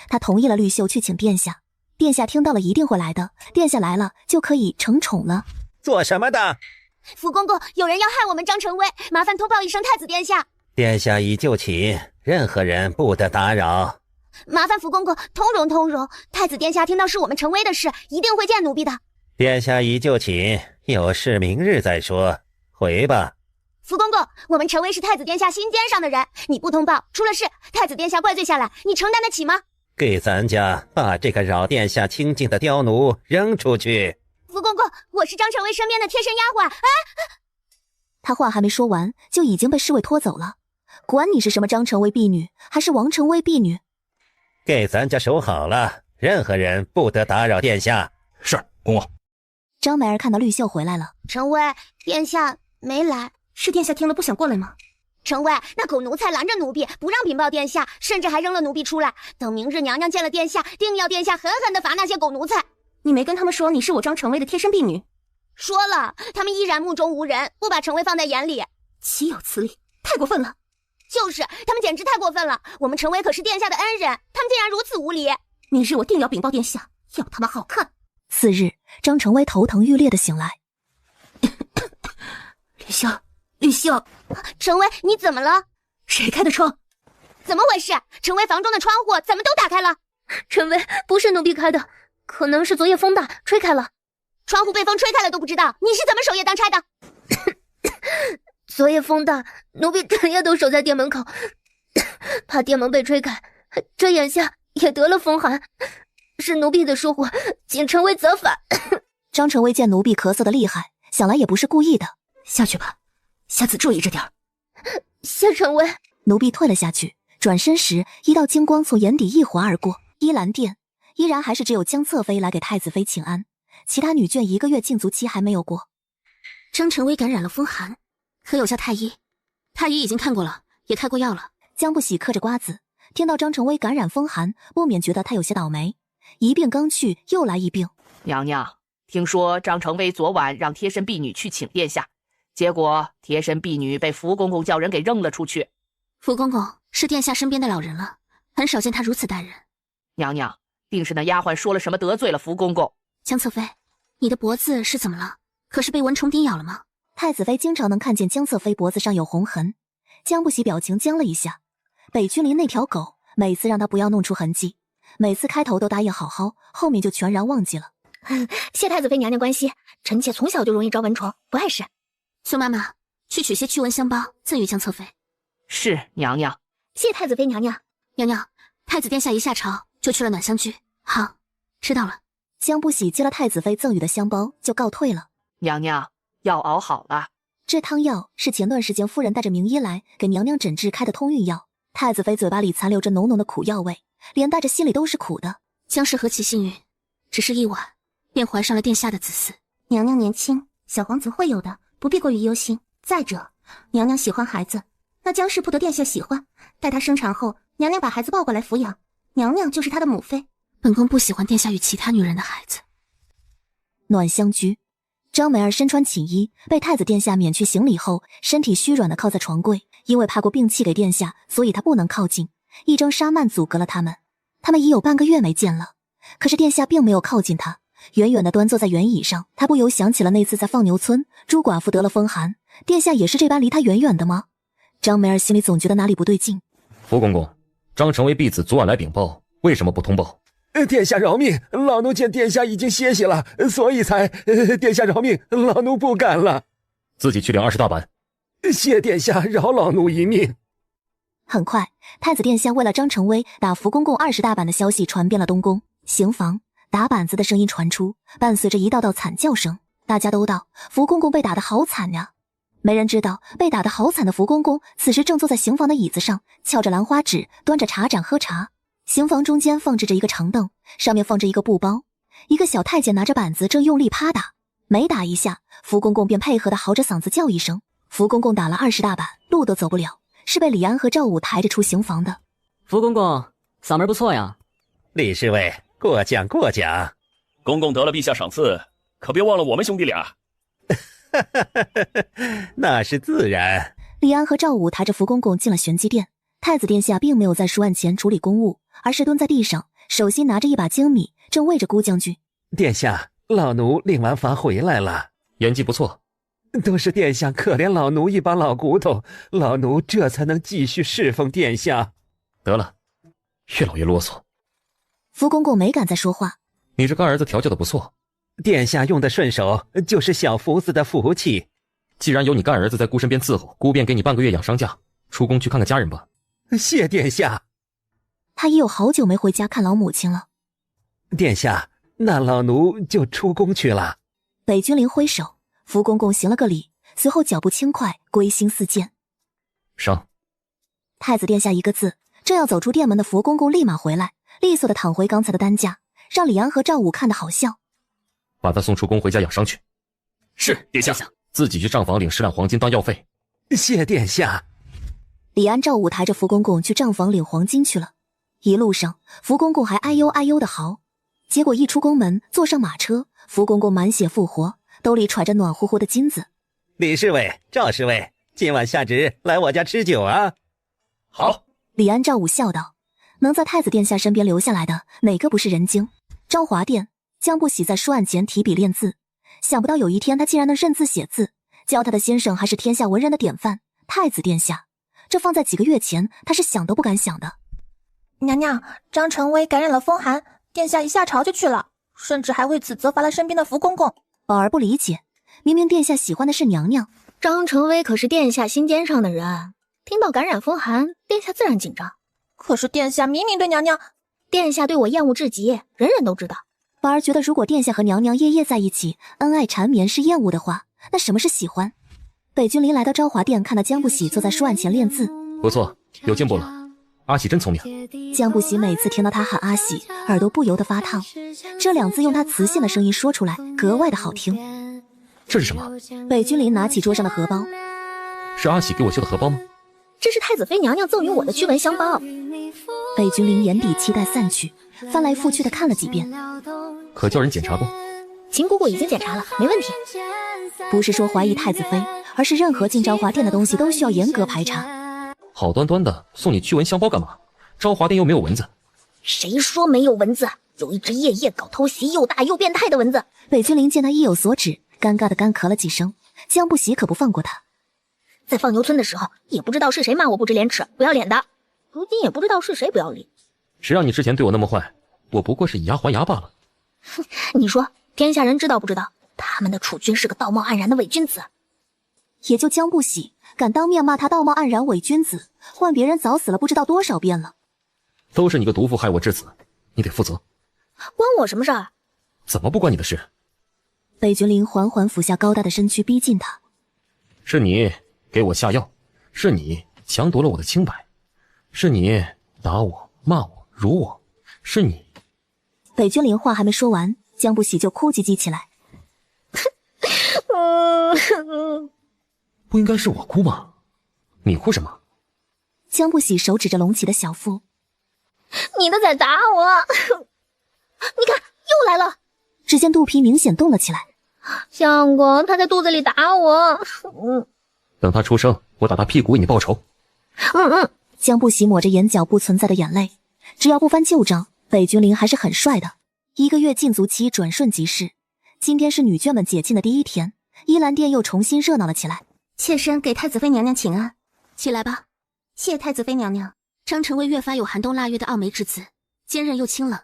他同意了绿秀去请殿下，殿下听到了一定会来的，殿下来了就可以承宠了。做什么的？福公公，有人要害我们张成威，麻烦通报一声太子殿下。殿下已就寝，任何人不得打扰。麻烦福公公通融，太子殿下听到是我们成威的事，一定会见奴婢的。殿下已就寝，有事明日再说，回吧。福公公，我们成威是太子殿下心尖上的人，你不通报，出了事，太子殿下怪罪下来，你承担得起吗？给咱家把这个扰殿下清静的刁奴扔出去。福公公，我是张成威身边的贴身丫鬟。他话还没说完，就已经被侍卫拖走了。管你是什么张成威婢女，还是王成威婢女，给咱家守好了，任何人不得打扰殿下。是，公公。张梅儿看到绿袖回来了。成威，殿下没来，是殿下听了不想过来吗？成威，那狗奴才拦着奴婢，不让禀报殿下，甚至还扔了奴婢出来。等明日娘娘见了殿下，定要殿下狠狠地罚那些狗奴才。你没跟他们说你是我张成威的贴身婢女？说了，他们依然目中无人，不把成威放在眼里。岂有此理，太过分了！就是，他们简直太过分了。我们成威可是殿下的恩人，他们竟然如此无礼。明日我定要禀报殿下，要他们好看。次日，张成威头疼欲裂的醒来。绿袖，成威，你怎么了？谁开的窗？怎么回事？成威房中的窗户怎么都打开了？成威，不是奴婢开的，可能是昨夜风大吹开了。窗户被风吹开了都不知道，你是怎么守夜当差的？昨夜风大，奴婢整夜都守在店门口，怕店门被吹开，这眼下也得了风寒，是奴婢的疏忽，请成威责罚。张成威见奴婢咳嗽的厉害，想来也不是故意的。下去吧，下次注意着点儿。谢成威。奴婢退了下去，转身时，一道金光从眼底一划而过。依兰殿依然还是只有江侧妃来给太子妃请安，其他女眷1个月禁足期还没有过。张成威感染了风寒，可有效太医？太医已经看过了，也开过药了。江不喜嗑着瓜子，听到张成威感染风寒，不免觉得他有些倒霉。一病刚去，又来一病。娘娘，听说张成威昨晚让贴身婢女去请殿下，结果贴身婢女被福公公叫人给扔了出去。福公公是殿下身边的老人了，很少见他如此待人。娘娘，定是那丫鬟说了什么得罪了福公公。江侧妃，你的脖子是怎么了？可是被蚊虫叮咬了吗？太子妃经常能看见江侧妃脖子上有红痕。江不喜表情僵了一下。北君临那条狗，每次让他不要弄出痕迹，每次开头都答应好好，后面就全然忘记了。谢太子妃娘娘关心，臣妾从小就容易招蚊虫，不碍事。苏妈妈，去取些驱蚊香包赠予江侧妃。是，娘娘。谢太子妃娘娘。娘娘，太子殿下一下朝就去了暖香居。好，知道了。江不喜接了太子妃赠予的香包，就告退了。娘娘，药熬好了。这汤药是前段时间夫人带着名医来给娘娘诊治开的通运药。太子妃嘴巴里残留着浓浓的苦药味，连带着心里都是苦的。江氏何其幸运，只是一晚便怀上了殿下的子嗣。娘娘年轻，小皇子会有的，不必过于忧心。再者，娘娘喜欢孩子，那江氏不得殿下喜欢，待她生产后，娘娘把孩子抱过来抚养，娘娘就是她的母妃。本宫不喜欢殿下与其他女人的孩子。暖香居，张梅儿身穿寝衣，被太子殿下免去行礼后，身体虚软的靠在床柜，因为怕过病气给殿下，所以她不能靠近。一张纱幔阻隔了他们，他们已有半个月没见了。可是殿下并没有靠近他，远远的端坐在圆椅上。他不由想起了那次在放牛村，朱寡妇得了风寒，殿下也是这般离他远远的吗？张梅儿心里总觉得哪里不对劲。福公公，张成威婢子昨晚来禀报，为什么不通报？殿下饶命，老奴见殿下已经歇息了，所以才……殿下饶命，老奴不敢了。自己去领20大板。谢殿下饶老奴一命。很快，太子殿下为了张成威打福公公20大板的消息传遍了东宫。刑房打板子的声音传出，伴随着一道道惨叫声。大家都道福公公被打得好惨呀。没人知道被打得好惨的福公公此时正坐在刑房的椅子上，翘着兰花指，端着茶盏喝茶。刑房中间放置着一个长凳，上面放着一个布包，一个小太监拿着板子正用力啪打。每打一下，福公公便配合的嚎着嗓子叫一声。福公公打了20大板，路都走不了，是被李安和赵武抬着出刑房的。福公公嗓门不错呀。李侍卫过奖过奖。公公得了陛下赏赐，可别忘了我们兄弟俩。那是自然。李安和赵武抬着福公公进了玄机殿。太子殿下并没有在书案前处理公务，而是蹲在地上，手心拿着一把精米，正喂着姑将军。殿下，老奴领完罚回来了，演技不错。都是殿下可怜老奴一把老骨头，老奴这才能继续侍奉殿下。得了，越老越啰嗦。福公公没敢再说话。你这干儿子调教的不错，殿下用的顺手，就是小福子的福气。既然有你干儿子在姑身边伺候，姑便给你半个月养伤假，出宫去看看家人吧。谢殿下。他已有好久没回家看老母亲了。殿下，那老奴就出宫去了。北君临挥手，福公公行了个礼，随后脚步轻快，归心似箭。上。太子殿下一个字，正要走出殿门的福公公立马回来，利索的躺回刚才的担架，让李安和赵武看得好笑。把他送出宫回家养伤去。是，殿下。自己去账房领10两黄金当药费。谢殿下。李安、赵武抬着福公公去账房领黄金去了。一路上，福公公还哎呦哎呦的嚎。结果一出宫门，坐上马车，福公公满血复活，兜里揣着暖乎乎的金子。李侍卫、赵侍卫，今晚下旨来我家吃酒啊！好。李安、赵武笑道：“能在太子殿下身边留下来的，哪个不是人精？”昭华殿，江不喜在书案前提笔练字，想不到有一天他竟然能认字写字，教他的先生还是天下文人的典范太子殿下。这放在几个月前，他是想都不敢想的。娘娘，张成威感染了风寒，殿下一下朝就去了，甚至还为此责罚了身边的福公公。宝儿不理解，明明殿下喜欢的是娘娘，张成威可是殿下心尖上的人，听到感染风寒，殿下自然紧张。可是殿下明明对娘娘，殿下对我厌恶至极，人人都知道。宝儿觉得，如果殿下和娘娘夜夜在一起，恩爱缠绵是厌恶的话，那什么是喜欢？北君临来到昭华殿，看到江不喜坐在书案前练字，不错，有进步了。阿喜真聪明。江不喜每次听到他喊阿喜，耳朵不由得发烫。这两字用他磁性的声音说出来，格外的好听。这是什么？北君临拿起桌上的荷包，是阿喜给我绣的荷包吗？这是太子妃娘娘赠予我的驱蚊香包。北君临眼底期待散去，翻来覆去的看了几遍。可叫人检查过？秦姑姑已经检查了，没问题。不是说怀疑太子妃，而是任何进昭华殿的东西都需要严格排查。好端端的送你驱蚊香包干嘛？昭华殿又没有蚊子。谁说没有蚊子？有一只夜夜搞偷袭又大又变态的蚊子。北君临见他意有所指，尴尬的干咳了几声。江不喜可不放过他。在放牛村的时候，也不知道是谁骂我不知廉耻、不要脸的。如今也不知道是谁不要脸。谁让你之前对我那么坏？我不过是以牙还牙罢了。哼，你说天下人知道不知道？他们的储君是个道貌岸然的伪君子。也就江不喜敢当面骂他道貌岸然伪君子，换别人早死了不知道多少遍了。都是你个毒妇害我至此，你得负责。关我什么事儿？怎么不关你的事？北君临缓缓俯下高大的身躯逼近他。是你给我下药，是你抢夺了我的清白，是你打我骂我辱我，是你。北君临话还没说完，江不喜就哭唧唧起来。不应该是我哭吗？你哭什么？江不喜手指着隆起的小腹。你的在打我！你看，又来了！只见肚皮明显动了起来。相公，他在肚子里打我。等他出生，我打他屁股为你报仇。江不喜抹着眼角不存在的眼泪。只要不翻旧账，北君临还是很帅的。1个月禁足期转瞬即逝，今天是女眷们解禁的第一天，依兰殿又重新热闹了起来。妾身给太子妃娘娘请安。起来吧。谢太子妃娘娘。张成威越发有寒冬腊月的傲眉之姿，坚韧又清冷，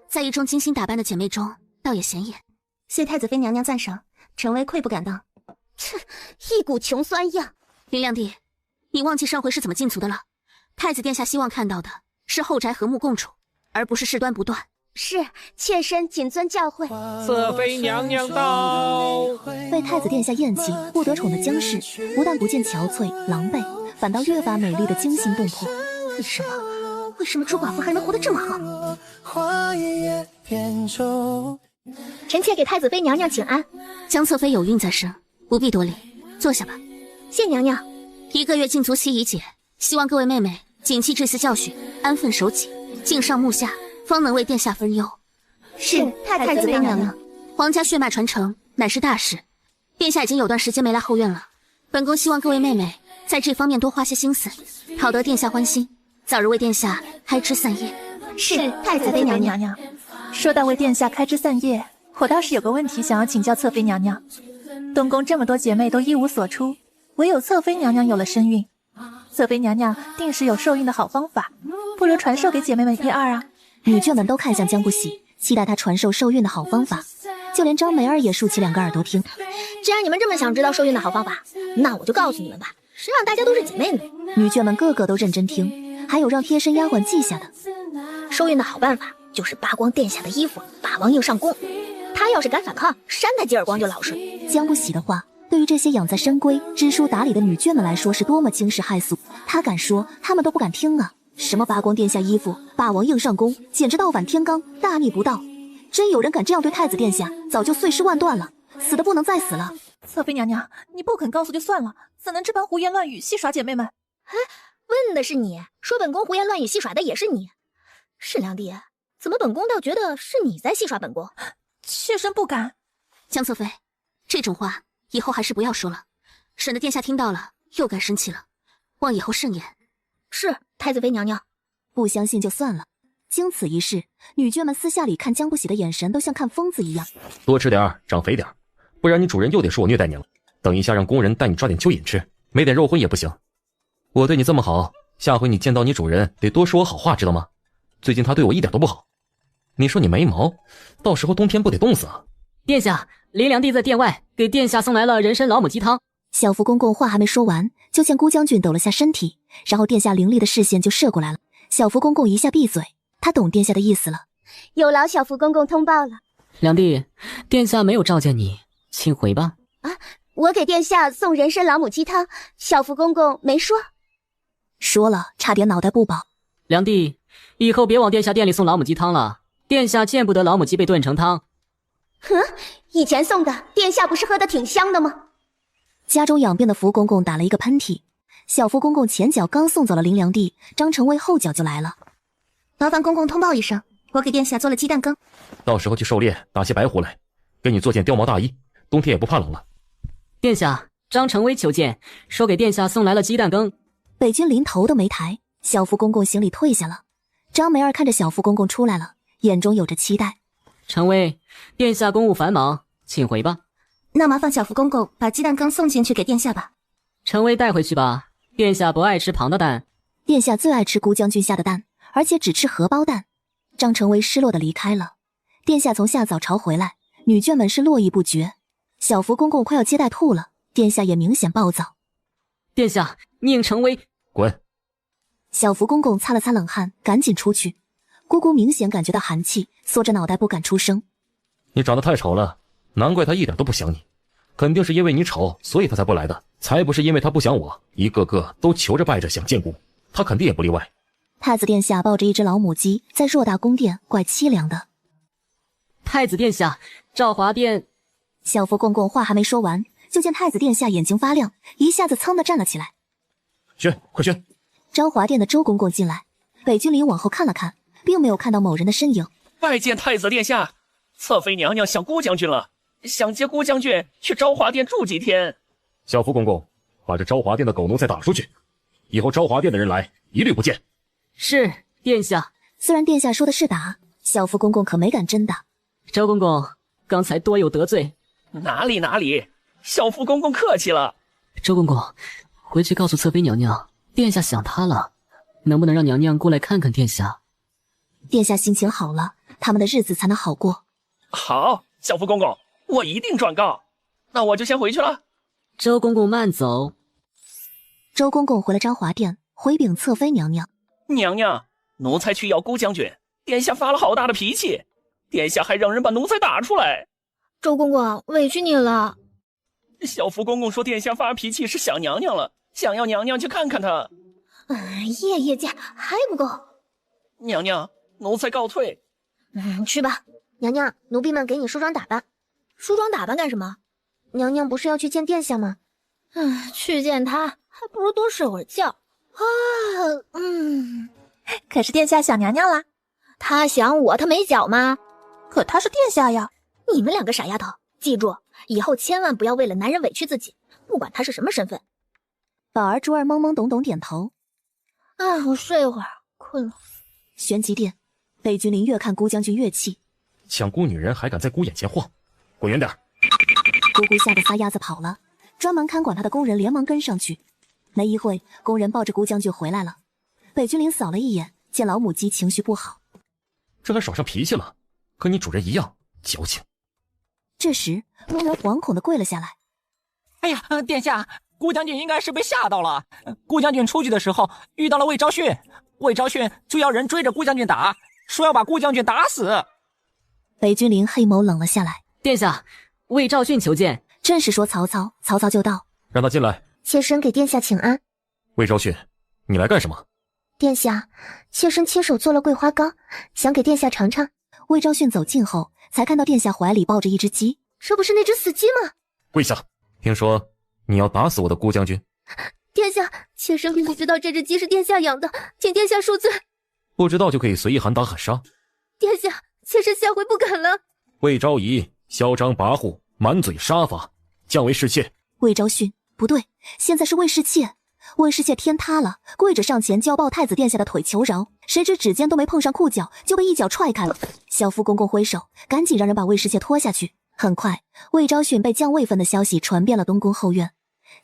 在一众精心打扮的姐妹中，倒也显眼。谢太子妃娘娘赞赏，成威愧不敢当。切，一股穷酸样。林亮帝，你忘记上回是怎么禁足的了？太子殿下希望看到的是后宅和睦共处，而不是事端不断。是，妾身谨遵教诲。侧妃娘娘到。被太子殿下厌弃不得宠的江氏，不但不见憔悴狼狈，反倒越发美丽的惊心动魄。为什么朱寡妇还能活得这么好？臣妾给太子妃娘娘请安。江侧妃有孕在身，不必多礼，坐下吧。谢娘娘。1个月禁足期已解，希望各位妹妹谨记这次教训，安分守己，敬上睦下，方能为殿下分忧。是，太子妃娘娘。皇家血脉传承乃是大事，殿下已经有段时间没来后院了，本宫希望各位妹妹在这方面多花些心思，讨得殿下欢心，早日为殿下开枝散叶。是，太子妃娘娘。说到为殿下开枝散叶，我倒是有个问题想要请教侧妃娘娘。东宫这么多姐妹都一无所出，唯有侧妃娘娘有了身孕，侧妃娘娘定是有受孕的好方法，不如传授给姐妹们一二啊。女眷们都看向江不喜，期待她传授受孕的好方法，就连张梅儿也竖起2个耳朵听。既然你们这么想知道受孕的好方法，那我就告诉你们吧，谁让大家都是姐妹呢？女眷们个个都认真听，还有让贴身丫鬟记下的。收孕的好办法就是扒光殿下的衣服，霸王硬上弓。他要是敢反抗，扇他几耳光就老实。江不喜的话，对于这些养在深闺、知书达理的女眷们来说，是多么惊世骇俗。他敢说，他们都不敢听啊！什么扒光殿下衣服，霸王硬上弓，简直倒反天罡，大逆不道！真有人敢这样对太子殿下，早就碎尸万段了，死的不能再死了。侧妃娘娘，你不肯告诉就算了，怎能这般胡言乱语戏耍姐妹们？哎，问的是你，说本宫胡言乱语戏耍的也是你。是良娣，怎么本宫倒觉得是你在戏耍本宫？妾身不敢。江侧妃，这种话以后还是不要说了，省得殿下听到了又该生气了，望以后慎言。是，太子妃娘娘。不相信就算了。经此一事，女眷们私下里看江不喜的眼神都像看疯子一样。多吃点儿，长肥点儿，不然你主人又得说我虐待你了。等一下让工人带你抓点蚯蚓吃，没点肉荤也不行。我对你这么好，下回你见到你主人得多说我好话，知道吗？最近他对我一点都不好。你说你没毛，到时候冬天不得冻死啊？殿下，林良娣在殿外给殿下送来了人参老母鸡汤。小福公公话还没说完，就见孤将军抖了下身体，然后殿下凌厉的视线就射过来了。小福公公一下闭嘴，他懂殿下的意思了。有劳小福公公通报了。良娣，殿下没有召见你，请回吧。啊，我给殿下送人参老母鸡汤，小福公公没说。说了，差点脑袋不保。良娣，以后别往殿下店里送老母鸡汤了，殿下见不得老母鸡被炖成汤。哼，以前送的，殿下不是喝得挺香的吗？家中养病的福公公打了一个喷嚏，小福公公前脚刚送走了林良娣，张成威后脚就来了。麻烦公公通报一声，我给殿下做了鸡蛋羹。到时候去狩猎，打些白狐来，给你做件貂毛大衣，冬天也不怕冷了。殿下，张成威求见，说给殿下送来了鸡蛋羹。北君临头都没抬，小福公公行礼退下了。张梅儿看着小福公公出来了，眼中有着期待。成威，殿下公务繁忙，请回吧。那麻烦小福公公把鸡蛋羹送进去给殿下吧。成威带回去吧，殿下不爱吃庞的蛋。殿下最爱吃孤将军下的蛋，而且只吃荷包蛋。张成威失落的离开了。殿下从下早朝回来，女眷们是络绎不绝。小福公公快要接待吐了，殿下也明显暴躁。殿下，宁成威滚！小福公公擦了擦冷汗，赶紧出去。姑姑明显感觉到寒气，缩着脑袋不敢出声。你长得太丑了，难怪他一点都不想你，肯定是因为你丑，所以他才不来的，才不是因为他不想我，一个个都求着拜着想见姑，他肯定也不例外。太子殿下抱着一只老母鸡在偌大宫殿，怪凄凉的。太子殿下，昭华殿。小福公公话还没说完，就见太子殿下眼睛发亮，一下子噌地站了起来。宣，快宣！昭华殿的周公公进来，北君临往后看了看，并没有看到某人的身影。拜见太子殿下，侧妃娘娘想孤将军了，想接孤将军去昭华殿住几天。小福公公，把这昭华殿的狗奴才打出去，以后昭华殿的人来，一律不见。是，殿下。虽然殿下说的是打，小福公公可没敢真打。周公公，刚才多有得罪。哪里，小福公公客气了。周公公，回去告诉侧妃娘娘，殿下想她了，能不能让娘娘过来看看殿下？殿下心情好了，他们的日子才能好过。好，小福公公，我一定转告。那我就先回去了。周公公慢走。周公公回了昭华殿，回禀侧妃娘娘。娘娘，奴才去要孤将军，殿下发了好大的脾气，殿下还让人把奴才打出来。周公公，委屈你了。小福公公说殿下发脾气是想娘娘了，想要娘娘去看看他。夜见还不够。娘娘，奴才告退。去吧。娘娘，奴婢们给你梳妆打扮。梳妆打扮干什么？娘娘不是要去见殿下吗？去见他还不如多睡会儿觉啊。可是殿下想娘娘啦。他想我，他没脚吗？可他是殿下呀。你们两个傻丫头，记住，以后千万不要为了男人委屈自己，不管他是什么身份。宝儿、珠儿懵懵懂懂点头。我睡一会儿，困了。玄极殿，北君临越看孤将军越气，抢姑女人还敢在姑眼前晃，滚远点！姑姑吓得撒丫子跑了，专门看管她的工人连忙跟上去。没一会，工人抱着孤将军回来了。北君临扫了一眼，见老母鸡情绪不好，这还耍上脾气了，跟你主人一样矫情。这时，工人惶恐地跪了下来。哎呀，殿下，孤将军应该是被吓到了。孤将军出去的时候遇到了魏昭训，魏昭训就要人追着孤将军打，说要把顾将军打死。北君临黑眸冷了下来。殿下，魏兆训求见。正是说曹操，曹操就到。让他进来。妾身给殿下请安。魏昭训，你来干什么？殿下，妾身亲手做了桂花糕，想给殿下尝尝。魏昭训走近后，才看到殿下怀里抱着一只鸡。这不是那只死鸡吗？跪下！听说你要打死我的顾将军。殿下，妾身并不知道这只鸡是殿下养的，请殿下恕罪。不知道就可以随意喊打喊杀？殿下，妾身下回不敢了。魏昭仪嚣张跋扈，满嘴杀伐，降为侍妾。魏昭训，不对，现在是魏侍妾。魏侍妾天塌了，跪着上前就要抱太子殿下的腿求饶，谁知指尖都没碰上裤脚，就被一脚踹开了。萧夫公公挥手，赶紧让人把魏侍妾拖下去。很快，魏昭训被降位分的消息传遍了东宫后院，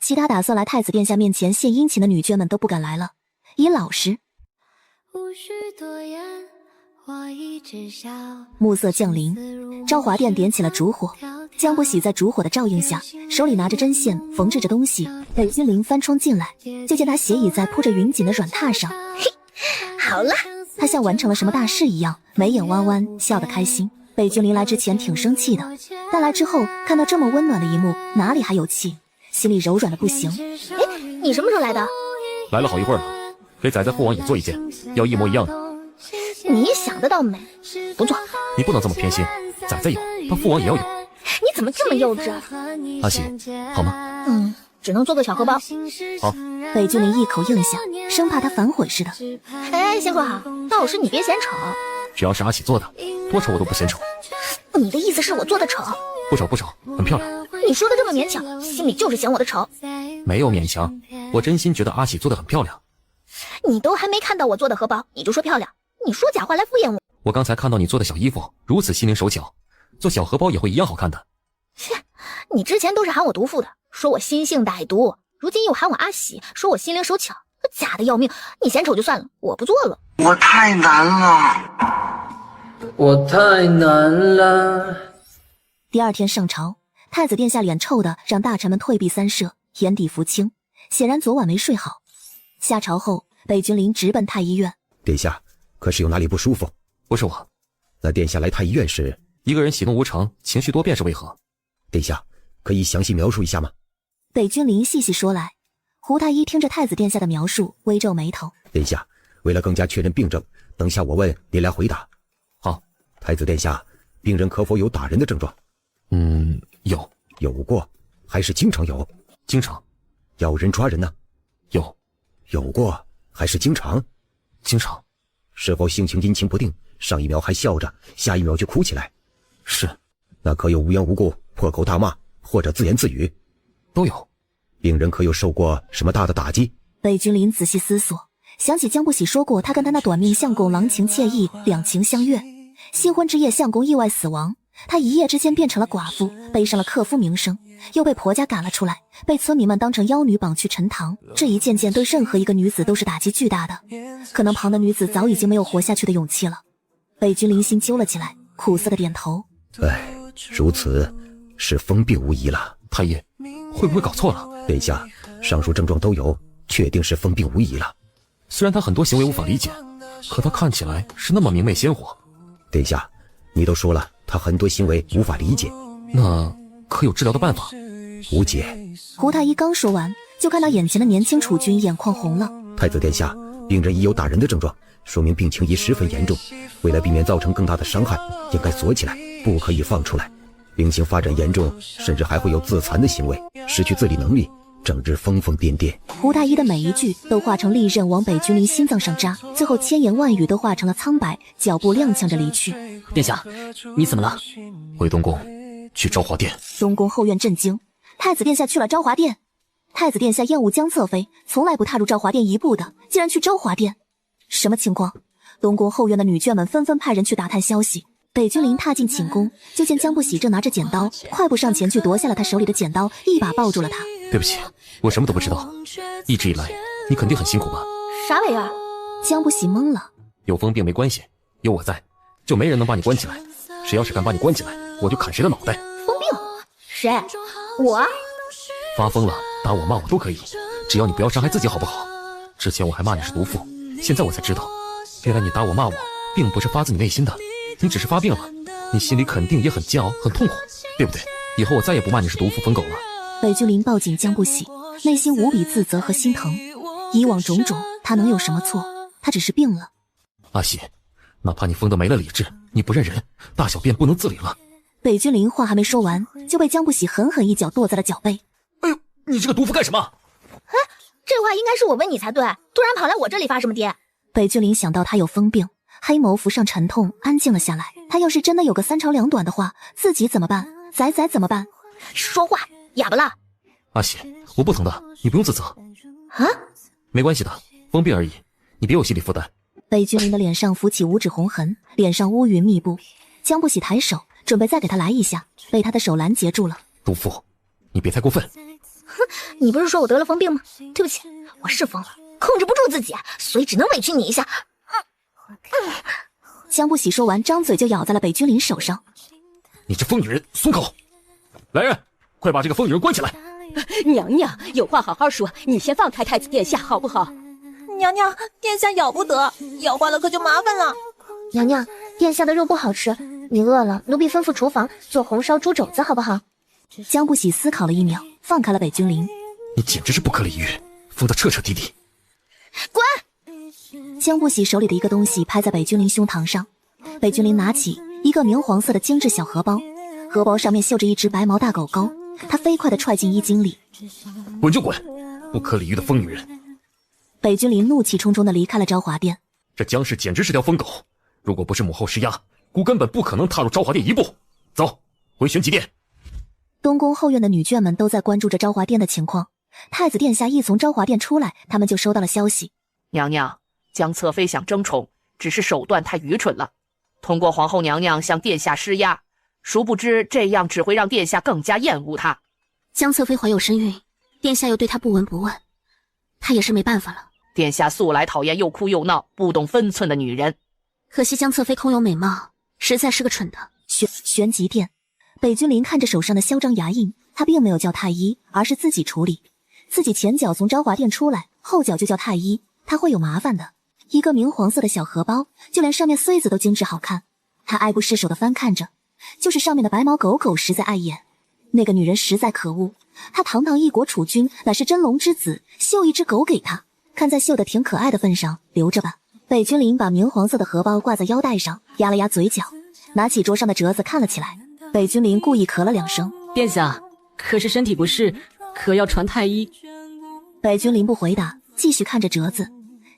其他打算来太子殿下面前献殷勤的女眷们都不敢来了，以老实。暮色降临，昭华殿点起了烛火，江不喜在烛火的照应下，手里拿着针线缝制着东西。北君临翻窗进来，就见他斜倚在铺着云锦的软榻上。嘿，好了，他像完成了什么大事一样，眉眼弯弯，笑得开心。北君临来之前挺生气的，但来之后看到这么温暖的一幕，哪里还有气，心里柔软的不行。哎，你什么时候来的？来了好一会儿了，给仔仔父王也做一件，要一模一样的。你想得倒美，不错。你不能这么偏心，仔仔有，他父王也要有。你怎么这么幼稚？阿喜，好吗？只能做个小荷包。好。北君临一口应下，生怕他反悔似的。哎，先说好，倒是你别嫌丑。只要是阿喜做的，多丑我都不嫌丑。你的意思是我做的丑？不丑不丑，很漂亮。你说的这么勉强，心里就是嫌我的丑。没有勉强，我真心觉得阿喜做的很漂亮。你都还没看到我做的荷包，你就说漂亮，你说假话来敷衍我。我刚才看到你做的小衣服如此心灵手巧，做小荷包也会一样好看的。切，你之前都是喊我毒妇的，说我心性歹毒，如今又喊我阿喜，说我心灵手巧，假的要命。你嫌丑就算了，我不做了。我太难了。第二天上朝，太子殿下脸臭的让大臣们退避三舍，眼底浮青，显然昨晚没睡好。下朝后，北君临直奔太医院。殿下，可是有哪里不舒服？不是我。那殿下来太医院时，一个人喜怒无常，情绪多变是为何？殿下，可以详细描述一下吗？北君临细细说来。胡太医听着太子殿下的描述，微皱眉头。殿下，为了更加确认病症，等下我问您来回答。好。太子殿下，病人可否有打人的症状？有。有过，还是经常有？经常。咬人抓人呢？有过，还是经常？经常。是否性情阴晴不定，上一秒还笑着，下一秒就哭起来？是。那可有无缘无故破口大骂，或者自言自语？都有。病人可有受过什么大的打击？北君临仔细思索，想起江不喜说过他跟他那短命相公郎情妾意，两情相悦。新婚之夜相公意外死亡，他一夜之间变成了寡妇，背上了克夫名声，又被婆家赶了出来，被村民们当成妖女绑去陈塘。这一件件对任何一个女子都是打击巨大的，可能旁的女子早已经没有活下去的勇气了。北君临心揪了起来，苦涩的点头。如此是疯病无疑了。太医，会不会搞错了？殿下，上述症状都有，确定是疯病无疑了。虽然他很多行为无法理解，可他看起来是那么明媚鲜活。殿下，你都说了他很多行为无法理解，那可有治疗的办法？无解。胡太医刚说完，就看到眼前的年轻储君眼眶红了。太子殿下，病人已有打人的症状，说明病情已十分严重，为了避免造成更大的伤害，应该锁起来，不可以放出来。病情发展严重，甚至还会有自残的行为，失去自理能力，整日疯疯癫癫。胡太医的每一句都化成利刃往北君临心脏上扎，最后千言万语都化成了苍白，脚步踉跄着离去。殿下，你怎么了？回东宫，去昭华殿。东宫后院震惊，太子殿下去了昭华殿。太子殿下厌恶江侧妃，从来不踏入昭华殿一步的，竟然去昭华殿，什么情况？东宫后院的女眷们纷纷派人去打探消息。北君临踏进寝宫，就见江不喜正拿着剪刀，快步上前去夺下了他手里的剪刀，一把抱住了他。对不起，我什么都不知道。一直以来，你肯定很辛苦吧？啥玩意儿？江不喜懵了。有疯病没关系，有我在，就没人能把你关起来。谁要是敢把你关起来，我就砍谁的脑袋。疯病？谁？我？发疯了，打我骂我都可以，只要你不要伤害自己，好不好？之前我还骂你是毒妇，现在我才知道，原来你打我骂我并不是发自你内心的，你只是发病了，你心里肯定也很煎熬，很痛苦，对不对？以后我再也不骂你是毒妇疯狗了。北君临抱紧江不喜，内心无比自责和心疼。以往种种，他能有什么错？他只是病了。阿喜，哪怕你疯得没了理智，你不认人，大小便不能自理了。北君临话还没说完，就被江不喜狠狠一脚跺在了脚背。哎呦，你这个毒妇干什么？哎，这话应该是我问你才对，突然跑来我这里发什么癫？北君临想到他有疯病，黑眸浮上沉痛，安静了下来。他要是真的有个3长2短的话，自己怎么办？仔怎么办？说话哑巴了。阿喜，我不疼的，你不用自责。啊？没关系的，疯病而已，你别有心理负担。北君临的脸上浮起五指红痕，脸上乌云密布。江不喜抬手准备再给他来一下，被他的手拦截住了。毒妇，你别太过分。哼，你不是说我得了疯病吗？对不起，我是疯了，控制不住自己，所以只能委屈你一下。江不喜说完，张嘴就咬在了北君临手上。你这疯女人，松口！来人，快把这个疯女人关起来！娘娘，有话好好说，你先放开太子殿下好不好？娘娘，殿下咬不得，咬坏了可就麻烦了。娘娘，殿下的肉不好吃，你饿了，奴婢吩咐厨房做红烧猪肘子好不好？江不喜思考了1秒，放开了北君临。你简直是不可理喻，疯得彻彻底底。滚！江不喜手里的一个东西拍在北君临胸膛上，北君临拿起一个明黄色的精致小荷包，荷包上面绣着一只白毛大狗狗，他飞快地踹进衣襟里。滚就滚，不可理喻的疯女人！北君临怒气冲冲地离开了昭华殿。这江氏简直是条疯狗，如果不是母后施压，孤根本不可能踏入昭华殿一步。走，回玄极殿。东宫后院的女眷们都在关注着昭华殿的情况。太子殿下一从昭华殿出来，他们就收到了消息。娘娘，江侧妃想争宠，只是手段太愚蠢了，通过皇后娘娘向殿下施压，殊不知这样只会让殿下更加厌恶她。江侧妃怀有身孕，殿下又对她不闻不问，她也是没办法了。殿下素来讨厌又哭又闹、不懂分寸的女人，可惜江侧妃空有美貌，实在是个蠢的。玄极殿，北君临看着手上的嚣张牙印，他并没有叫太医，而是自己处理。自己前脚从昭华殿出来，后脚就叫太医，他会有麻烦的。一个明黄色的小荷包，就连上面穗子都精致好看。他爱不释手地翻看着，就是上面的白毛狗狗实在碍眼。那个女人实在可恶，她堂堂一国储君，乃是真龙之子，绣一只狗给她，看在绣得挺可爱的份上，留着吧。北君临把明黄色的荷包挂在腰带上，压了压嘴角，拿起桌上的折子看了起来。北君临故意咳了2声。殿下，可是身体不适，可要传太医。北君临不回答，继续看着折子。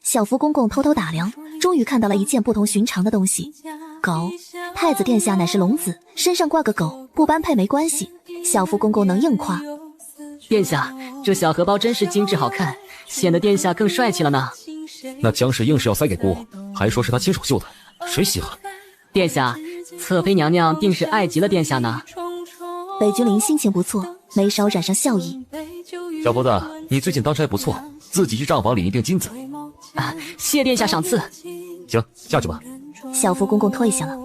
小福公公偷偷打量，终于看到了一件不同寻常的东西。狗，太子殿下乃是龙子，身上挂个狗，不般配没关系。小福公公能硬夸。殿下，这小荷包真是精致好看，显得殿下更帅气了呢。那江氏硬是要塞给姑，还说是他亲手绣的，谁稀罕？殿下，侧妃娘娘定是爱极了殿下呢。北君临心情不错，眉梢染上笑意。小婆子，你最近当时还不错，自己去账房领一锭金子。谢殿下赏赐。行，下去吧。小福公公退下了。